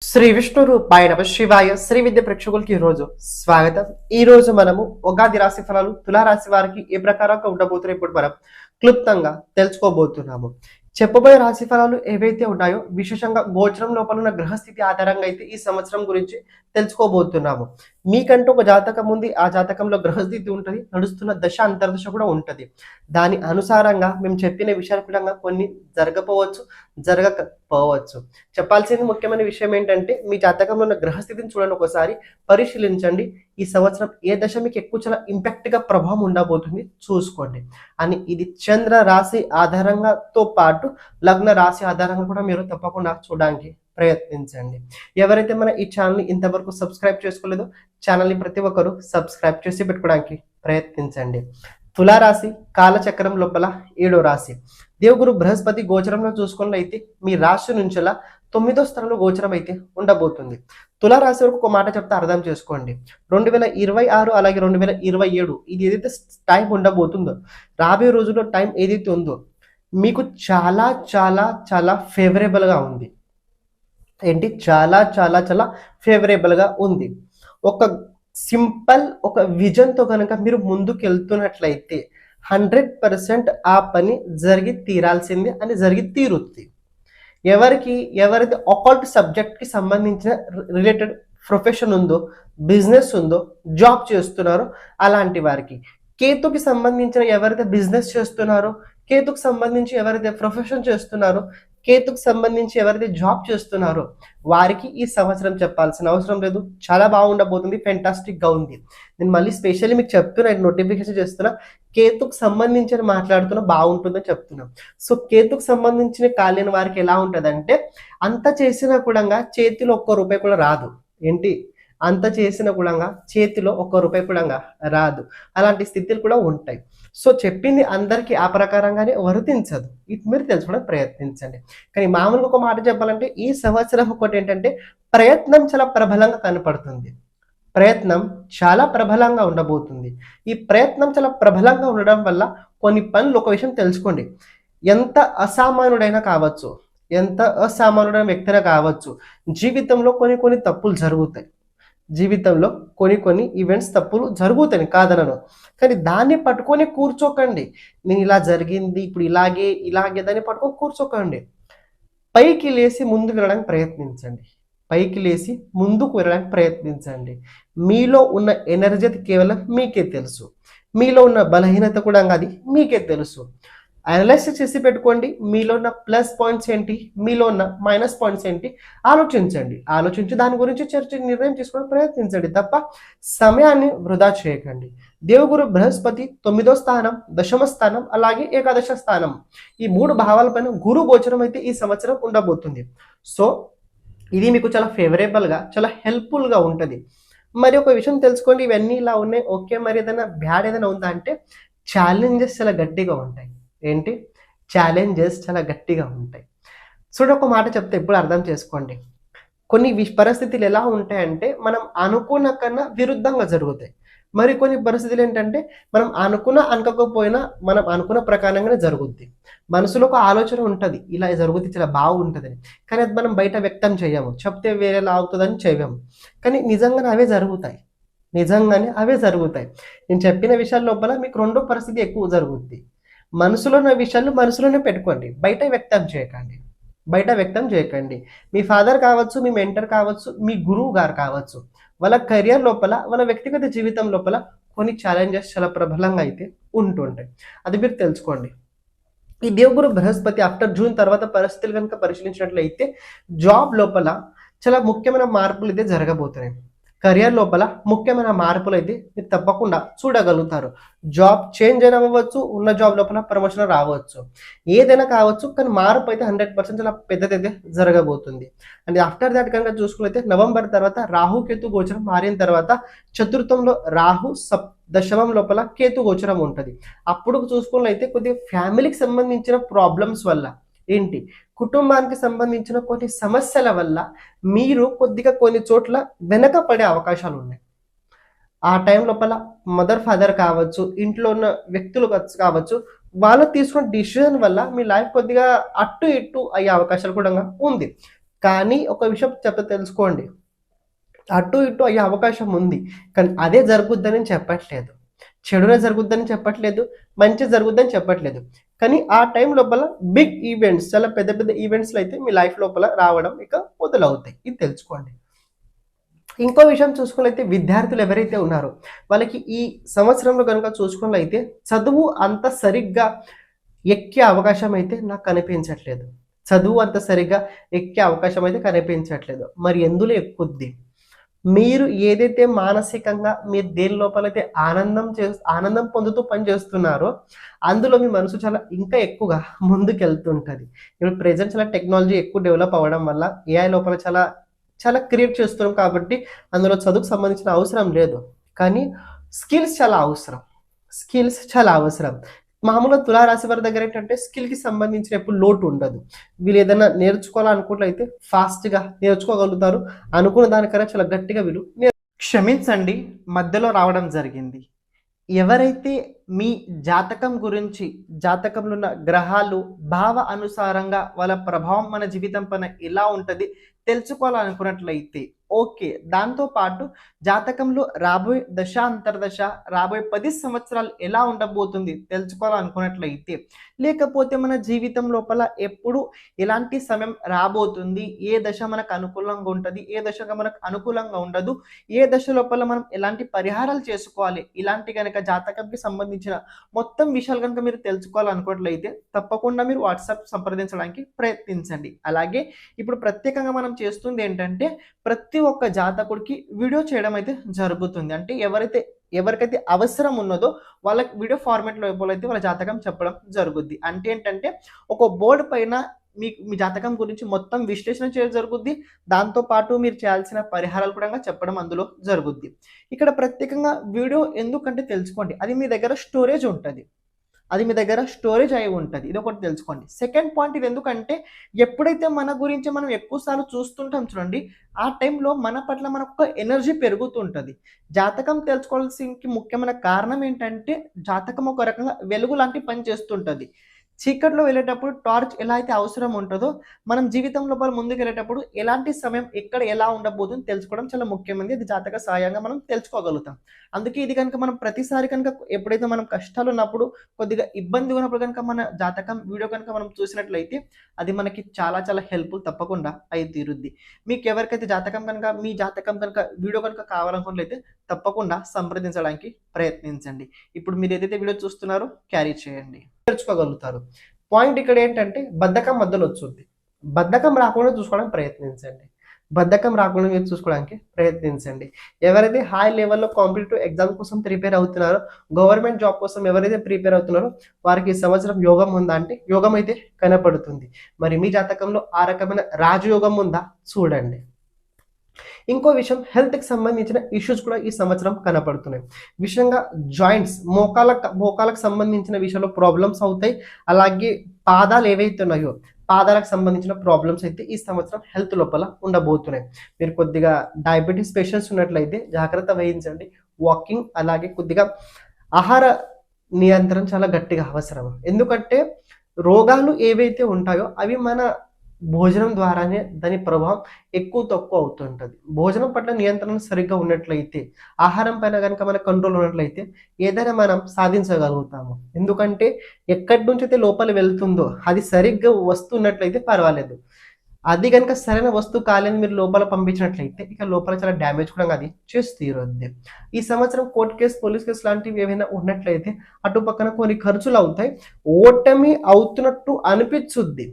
శ్రీ విష్ణు రూపాయ నమ శివాయ శ్రీ విద్య ప్రేక్షకులకి ఈ రోజు స్వాగతం. ఈ రోజు మనము ఉగాది రాశి ఫలాలు తులారాశి వారికి ఏ ప్రకారంగా ఉండబోతున్నాయి ఇప్పుడు మనం క్లుప్తంగా తెలుసుకోబోతున్నాము. చెప్పబోయే రాశి ఫలాలు ఏవైతే ఉన్నాయో విశేషంగా గోచరం లోపల ఉన్న గ్రహస్థితి ఆధారంగా అయితే ఈ సంవత్సరం గురించి తెలుసుకోబోతున్నాము. మీకంటూ ఒక జాతకం ఉంది, ఆ జాతకంలో గ్రహస్థితి ఉంటుంది, నడుస్తున్న దశ అంతర్దశ కూడా ఉంటుంది. దాని అనుసారంగా మేము చెప్పిన విషయాల పరంగా కొన్ని జరగపోవచ్చు, జరగకపోవచ్చు. చెప్పాల్సింది ముఖ్యమైన విషయం ఏంటంటే మీ జాతకంలో ఉన్న గ్రహస్థితిని చూడండి, ఒకసారి పరిశీలించండి. ఈ సంవత్సరం ఏ దశ మీకు ఎక్కువ చాలా ఇంపాక్ట్ గా ప్రభావం ఉండబోతుంది చూసుకోండి. అని ఇది చంద్ర రాశి ఆధారంగాతో పాటు లగ్న రాశి ఆధారంగా కూడా మీరు తప్పకుండా చూడడానికి ప్రయత్నించండి. ఎవరైతే మన ఈ ఛానల్ని ఇంతవరకు సబ్స్క్రైబ్ చేసుకోలేదో ఛానల్ని ప్రతి ఒక్కరు సబ్స్క్రైబ్ చేసి పెట్టుకోవడానికి ప్రయత్నించండి. తులారాశి కాలచక్రం లోపల 7వ రాశి. దేవగురు బృహస్పతి గోచరంలో చూసుకున్నట్లయితే మీ రాశి నుంచిలా 9వ స్థానంలో గోచరం అయితే ఉండబోతుంది. తులారాశి వరకు ఒక మాట చెప్తే అర్థం చేసుకోండి. 2026 అలాగే 2027 ఇది ఏదైతే టైం ఉండబోతుందో, రాబోయే రోజుల్లో టైం ఏదైతే ఉందో మీకు చాలా చాలా చాలా ఫేవరబుల్గా ఉంది. ఏంటి చాలా చాలా చాలా ఫేవరబుల్గా ఉంది. ఒక సింపుల్ ఒక విజన్తో కనుక మీరు ముందుకు వెళ్తున్నట్లయితే 100% ఆ పని జరిగి తీరాల్సిందే అని జరిగి తీరుతుంది. ఎవరైతే అకల్ట్ సబ్జెక్ట్కి సంబంధించిన రిలేటెడ్ ప్రొఫెషన్ ఉందో, బిజినెస్ ఉందో, జాబ్ చేస్తున్నారో అలాంటి వారికి, కేతుకి సంబంధించిన ఎవరైతే బిజినెస్ చేస్తున్నారో, కేతుకు సంబంధించి ఎవరైతే ప్రొఫెషన్ చేస్తున్నారో, కేతుకు సంబంధించి ఎవరైతే జాబ్ చేస్తున్నారో వారికి ఈ సంవత్సరం చెప్పాల్సిన అవసరం లేదు, చాలా బాగుండబోతుంది, ఫెంటాస్టిక్ గా ఉంది. నేను మళ్ళీ స్పెషల్లీ మీకు చెప్తున్నా, నోటిఫికేషన్ చేస్తున్నా, కేతుకు సంబంధించి మాట్లాడుతున్నా బాగుంటుందని చెప్తున్నా. సో కేతుకు సంబంధించిన కాలేని వారికి ఎలా ఉంటుందంటే అంత చేసినా కూడా చేతిలో ఒక్క రూపాయి కూడా రాదు. ఏంటి అంత చేసిన కూడా చేతిలో ఒక్క రూపాయి కూడా రాదు. అలాంటి స్థితిలు కూడా ఉంటాయి. సో చెప్పింది అందరికీ ఆ ప్రకారంగానే వర్తించదు. ఇది మీరు తెలుసుకోవడానికి ప్రయత్నించండి. కానీ మామూలుగా ఒక మాట చెప్పాలంటే ఈ సంవత్సరం ఒకటి ఏంటంటే ప్రయత్నం చాలా ప్రబలంగా కనపడుతుంది. ప్రయత్నం చాలా ప్రబలంగా ఉండబోతుంది. ఈ ప్రయత్నం చాలా ప్రబలంగా ఉండడం వల్ల కొన్ని పనులు, ఒక విషయం తెలుసుకోండి, ఎంత అసామాన్యుడైనా కావచ్చు, ఎంత అసామాన్యుడైన వ్యక్తినా కావచ్చు, జీవితంలో కొన్ని తప్పులు జరుగుతాయి. జీవితంలో కొన్ని ఈవెంట్స్ తప్పులు జరుగుతాయి కాదనను, కానీ దాన్ని పట్టుకొని కూర్చోకండి. నేను ఇలా జరిగింది ఇప్పుడు ఇలాగే దాన్ని పట్టుకొని కూర్చోకండి. పైకి లేచి ముందుకు వెళ్ళడానికి ప్రయత్నించండి. పైకి లేచి ముందుకు వెళ్ళడానికి ప్రయత్నించండి. మీలో ఉన్న ఎనర్జీ కేవలం మీకే తెలుసు. మీలో ఉన్న బలహీనత కూడా అది మీకే తెలుసు. అనలైసిస్ చేసి పెట్టుకోండి. మీలో ఉన్న ప్లస్ పాయింట్స్ ఏంటి, మీలో ఉన్న మైనస్ పాయింట్స్ ఏంటి ఆలోచించి దాని గురించి నిర్ణయం తీసుకోవడానికి ప్రయత్నించండి తప్ప సమయాన్ని వృధా చేయకండి. దేవగురు బృహస్పతి 9వ స్థానం, 10వ స్థానం అలాగే ఏకాదశ స్థానం, ఈ 3 భావాలపైన గురు గోచరం అయితే ఈ సంవత్సరం ఉండబోతుంది. సో ఇది మీకు చాలా ఫేవరబుల్గా, చాలా హెల్ప్ఫుల్గా ఉంటుంది. మరి ఒక విషయం తెలుసుకోండి, ఇవన్నీ ఇలా ఉన్నాయి, ఓకే, మరి ఏదైనా బ్యాడ్ ఏదైనా ఉందా అంటే ఛాలెంజెస్ చాలా గట్టిగా ఉంటాయి. ఏంటి ఛాలెంజెస్ చాలా గట్టిగా ఉంటాయి. చూడ ఒక మాట చెప్తే ఎప్పుడు అర్థం చేసుకోండి. కొన్ని పరిస్థితులు ఎలా ఉంటాయంటే మనం అనుకున్న కన్నా విరుద్ధంగా జరుగుతాయి. మరి కొన్ని పరిస్థితులు ఏంటంటే మనం అనుకోకపోయినా మనం అనుకున్న ప్రకారంగానే జరుగుద్ది. మనసులో ఒక ఆలోచన ఉంటుంది, ఇలా జరుగుతుంది, చాలా బాగుంటుందని, కానీ అది మనం బయట వ్యక్తం చేయము, చెప్తే వేరేలా అవుతుందని చేయము, కానీ నిజంగానే అవే జరుగుతాయి. నేను చెప్పిన విషయాల లోపల మీకు 2వ పరిస్థితి ఎక్కువ జరుగుద్ది. మనసులో ఉన్న విషయాలు మనసులోనే పెట్టుకోండి, బయట వ్యక్తం చేయకండి. మీ ఫాదర్ కావచ్చు, మీ మెంటర్ కావచ్చు, మీ గురువు గారు కావచ్చు, వాళ్ళ కెరియర్ లోపల, వాళ్ళ వ్యక్తిగత జీవితం లోపల కొన్ని ఛాలెంజెస్ చాలా ప్రబలంగా అయితే ఉంటుంటాయి. అది మీరు తెలుసుకోండి. ఈ దేవగురు బృహస్పతి ఆఫ్టర్ జూన్ తర్వాత పరిస్థితులు కనుక పరిశీలించినట్లయితే జాబ్ లోపల చాలా ముఖ్యమైన మార్పులు అయితే జరగబోతున్నాయి. కెరియర్ లోపల ముఖ్యమైన మార్పులు అయితే మీరు తప్పకుండా చూడగలుగుతారు. జాబ్ చేంజ్ అయినా అవ్వచ్చు, ఉన్న జాబ్ లోపల ప్రమోషన్ రావచ్చు, ఏదైనా కావచ్చు, కానీ మార్పు అయితే 100% చాలా పెద్దదైతే జరగబోతుంది. అండ్ ఆఫ్టర్ దాట్ కనుక చూసుకున్నైతే నవంబర్ తర్వాత రాహు కేతు గోచరం మారిన తర్వాత చతుర్థంలో రాహు, దశమం లోపల కేతు గోచరం ఉంటుంది. అప్పుడు చూసుకున్నట్లయితే కొద్దిగా ఫ్యామిలీకి సంబంధించిన ప్రాబ్లమ్స్ వల్ల, ఏంటి కుటుంబానికి సంబంధించిన కొన్ని సమస్యల వల్ల మీరు కొద్దిగా కొన్ని చోట్ల వెనక పడే అవకాశాలు ఉన్నాయి. ఆ టైం లోపల మదర్ ఫాదర్ కావచ్చు, ఇంట్లో ఉన్న వ్యక్తులు కావచ్చు, వాళ్ళు తీసుకున్న డిసిజన్ వల్ల మీ లైఫ్ కొద్దిగా అటు ఇటు అయ్యే అవకాశాలు కూడా ఉంది. కానీ ఒక విషయం తెలుసుకోండి, అటు ఇటు అయ్యే అవకాశం ఉంది, కానీ అదే జరుగుద్దని చెప్పట్లేదు. చెడునే జరుగుద్దని చెప్పట్లేదు, మంచి జరుగుద్దని చెప్పట్లేదు. కానీ ఆ టైం లోపల బిగ్ ఈవెంట్స్, చాలా పెద్ద పెద్ద ఈవెంట్స్లో అయితే మీ లైఫ్ లోపల రావడం ఇక మొదలవుతాయి. ఇది తెలుసుకోండి. ఇంకో విషయం చూసుకున్నట్లయితే విద్యార్థులు ఎవరైతే ఉన్నారో వాళ్ళకి ఈ సంవత్సరంలో కనుక చూసుకున్నట్లయితే చదువు అంత సరిగ్గా ఎక్కే అవకాశం అయితే నాకు కనిపించట్లేదు. చదువు అంత సరిగ్గా ఎక్కే అవకాశం అయితే కనిపించట్లేదు. మరి ఎందులో ఎక్కుద్ది? మీరు ఏదైతే మానసికంగా మీరు దేని లోపలైతే ఆనందం పొందుతూ పని చేస్తున్నారో అందులో మీ మనసు చాలా ఇంకా ఎక్కువగా ముందుకెళ్తుంటుంది. ఇప్పుడు ప్రెజెంట్ చాలా టెక్నాలజీ ఎక్కువ డెవలప్ అవ్వడం వల్ల ఏఐ లోపల చాలా చాలా క్రియేట్ చేస్తున్నాం కాబట్టి అందులో చదువుకు సంబంధించిన అవసరం లేదు. కానీ స్కిల్స్ చాలా అవసరం. మామూలుగా తులారాశి వారి దగ్గర ఏంటంటే స్కిల్కి సంబంధించిన ఎప్పుడు లోటు ఉండదు. వీళ్ళు ఏదైనా నేర్చుకోవాలనుకున్నట్లయితే ఫాస్ట్గా నేర్చుకోగలుగుతారు. అనుకున్న దానికన్నా చాలా గట్టిగా వీళ్ళు క్షమించండి, మధ్యలో రావడం జరిగింది. ఎవరైతే మీ జాతకం గురించి, జాతకంలో ఉన్న గ్రహాలు భావ అనుసారంగా వాళ్ళ ప్రభావం మన జీవితం పైన ఎలా ఉంటుంది తెలుసుకోవాలనుకున్నట్లయితే ఓకే, దాంతోపాటు జాతకంలో రాబోయే దశ అంతర్దశ, రాబోయే 10 సంవత్సరాలు ఎలా ఉండబోతుంది తెలుసుకోవాలనుకున్నట్లయితే, లేకపోతే మన జీవితం లోపల ఎప్పుడు ఎలాంటి సమయం రాబోతుంది, ఏ దశ మనకు అనుకూలంగా ఉంటుంది, ఏ దశగా మనకు అనుకూలంగా ఉండదు, ఏ దశ లోపల మనం ఎలాంటి పరిహారాలు చేసుకోవాలి, ఇలాంటి కనుక జాతకంకి సంబంధించిన మొత్తం విషయాలు కనుక మీరు తెలుసుకోవాలనుకున్నట్లయితే తప్పకుండా మీరు వాట్సాప్ సంప్రదించడానికి ప్రయత్నించండి. అలాగే ఇప్పుడు ప్రత్యేకంగా మనం చేస్తుంది ఏంటంటే ప్రతి ఒక్క జాతకుడికి వీడియో చేయడం అయితే జరుగుతుంది. అంటే ఎవరికైతే అవసరం ఉన్నదో వాళ్ళకి వీడియో ఫార్మాట్ లోపల అయితే వాళ్ళ జాతకం చెప్పడం జరుగుద్ది. అంటే ఏంటంటే ఒక బోర్డు పైన మీ జాతకం గురించి మొత్తం విశ్లేషణ చేయడం జరుగుద్ది. దాంతోపాటు మీరు చేయాల్సిన పరిహారాలు కూడా చెప్పడం అందులో జరుగుద్ది. ఇక్కడ ప్రత్యేకంగా వీడియో ఎందుకంటే తెలుసుకోండి, అది మీ దగ్గర స్టోరేజ్ ఉంటుంది, అయి ఉంటుంది. ఇది ఒకటి తెలుసుకోండి. సెకండ్ పాయింట్, ఇది ఎందుకంటే ఎప్పుడైతే మన గురించి మనం ఎక్కువసార్లు చూస్తుంటాం చూడండి, ఆ టైంలో మన పట్ల మనకు ఎనర్జీ పెరుగుతుంటుంది. జాతకం తెలుసుకోవాల్సిన ముఖ్యమైన కారణం ఏంటంటే జాతకం ఒక రకంగా వెలుగు లాంటి పని చేస్తుంటుంది. చీకట్లో వెళ్ళేటప్పుడు టార్చ్ ఎలా అయితే అవసరం ఉంటుందో మనం జీవితం లోపల ముందుకు వెళ్ళేటప్పుడు ఎలాంటి సమయం ఎక్కడ ఎలా ఉండబోతుందో తెలుసుకోవడం చాలా ముఖ్యమైనది. ఇది జాతక సహాయంగా మనం తెలుసుకోగలుగుతాం. అందుకే ఇది కనుక మనం ప్రతిసారి కనుక ఎప్పుడైతే మనం కష్టాలు ఉన్నప్పుడు, కొద్దిగా ఇబ్బంది ఉన్నప్పుడు కనుక మన జాతకం వీడియో కనుక మనం చూసినట్లయితే అది మనకి చాలా చాలా హెల్ప్ఫుల్ తప్పకుండా అయి తీరుద్ది. మీకు ఎవరికైతే మీ జాతకం కనుక వీడియో కనుక కావాలనుకున్నట్లయితే తప్పకుండా సంప్రదించడానికి ప్రయత్నించండి. ఇప్పుడు మీరు ఏదైతే వీడియో చూస్తున్నారో క్యారీ చేయండి, నేర్చుకోగలుగుతారు. పాయింట్ ఇక్కడ ఏంటంటే బద్ధకం మధ్యలో వచ్చుద్ది. బద్ధకం రాకుండా చూసుకోవడానికి ప్రయత్నించండి. ఎవరైతే హై లెవెల్లో కాంపిటేటివ్ ఎగ్జామ్ కోసం ప్రిపేర్ అవుతున్నారో, గవర్నమెంట్ జాబ్ కోసం ఎవరైతే ప్రిపేర్ అవుతున్నారో వారికి ఈ సంవత్సరం యోగం ఉందా అంటే యోగం అయితే కనపడుతుంది. మరి మీ జాతకంలో ఆ రకమైన రాజయోగం ఉందా చూడండి. ఇంకో విషయం, హెల్త్కి సంబంధించిన ఇష్యూస్ కూడా ఈ సంవత్సరం కనపడుతున్నాయి. విషయంగా జాయింట్స్, మోకాలకు సంబంధించిన విషయంలో ప్రాబ్లమ్స్ అవుతాయి. అలాగే పాదాలు ఏవైతే ఉన్నాయో పాదాలకు సంబంధించిన ప్రాబ్లమ్స్ అయితే ఈ సంవత్సరం హెల్త్ లోపల ఉండబోతున్నాయి. మీరు కొద్దిగా డయాబెటీస్ పేషెంట్స్ ఉన్నట్లయితే జాగ్రత్త వహించండి. వాకింగ్, అలాగే కొద్దిగా ఆహార నియంత్రణ చాలా గట్టిగా అవసరం. ఎందుకంటే రోగాలు ఏవైతే ఉంటాయో అవి మన భోజనం ద్వారానే దాని ప్రభావం ఎక్కువ తక్కువ అవుతుంటుంది. భోజనం పట్ల నియంత్రణ సరిగ్గా ఉన్నట్లయితే, ఆహారం పైన కనుక మన కంట్రోల్ ఉన్నట్లయితే ఏదైనా మనం సాధించగలుగుతాము. ఎందుకంటే ఎక్కడి నుంచి అయితే లోపల వెళ్తుందో అది సరిగ్గా వస్తున్నట్లయితే పర్వాలేదు. అది కనుక సరైన వస్తువు కాలేని మీరు లోపల పంపించినట్లయితే ఇక లోపల చాలా డ్యామేజ్ కూడా అది చేసి తీరుద్ది. ఈ సంవత్సరం కోర్టు కేసు, పోలీస్ కేసు లాంటివి ఏమైనా ఉన్నట్లయితే అటు పక్కన కొన్ని ఖర్చులు అవుతాయి. ఓటమి అవుతున్నట్టు అనిపించుద్ది.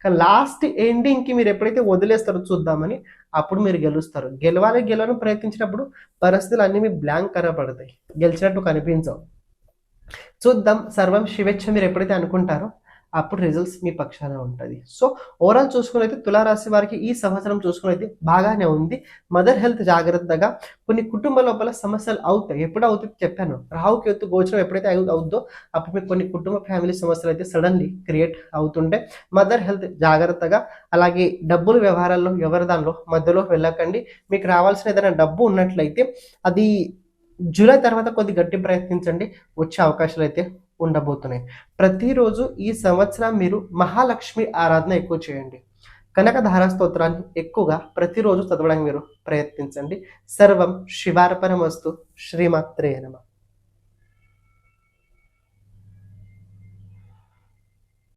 కానీ లాస్ట్ ఎండింగ్కి మీరు ఎప్పుడైతే వదిలేస్తారో చూద్దామని అప్పుడు మీరు గెలుస్తారు. గెలవాలని ప్రయత్నించినప్పుడు పరిస్థితులు అన్ని మీ బ్లాంక్ కనపడతాయి, గెలిచినట్టు కనిపించవు. చూద్దాం, సర్వం శివేచ్ఛ మీరు ఎప్పుడైతే అనుకుంటారో అప్పుడు రిజల్ట్స్ మీ పక్షాన ఉంటుంది. సో ఓవరాల్ చూసుకున్నైతే తులారాశి వారికి ఈ సంవత్సరం చూసుకున్నైతే బాగానే ఉంది. మదర్ హెల్త్ జాగ్రత్తగా, కొన్ని కుటుంబ లోపల సమస్యలు అవుతాయి. ఎప్పుడు అవుతుంది చెప్పాను, రాహుకేతు గోచరం ఎప్పుడైతే అవుద్దో అప్పుడు మీకు కొన్ని కుటుంబ ఫ్యామిలీ సమస్యలు అయితే సడన్లీ క్రియేట్ అవుతుంటే మదర్ హెల్త్ జాగ్రత్తగా, అలాగే డబ్బులు వ్యవహారాల్లో ఎవరి దానిలో మధ్యలో వెళ్ళకండి. మీకు రావాల్సిన ఏదైనా డబ్బు ఉన్నట్లయితే అది జూలై తర్వాత కొద్ది గట్టి ప్రయత్నించండి, వచ్చే అవకాశాలు అయితే ఉండబోతున్నాయి. ప్రతిరోజు ఈ సంవత్సరం మీరు మహాలక్ష్మి ఆరాధన ఎక్కువ చేయండి. కనకధార స్తోత్రాన్ని ఎక్కువగా ప్రతిరోజు చదవడానికి మీరు ప్రయత్నించండి. సర్వం శివార్పణమస్తు. శ్రీమాత్రే నమః.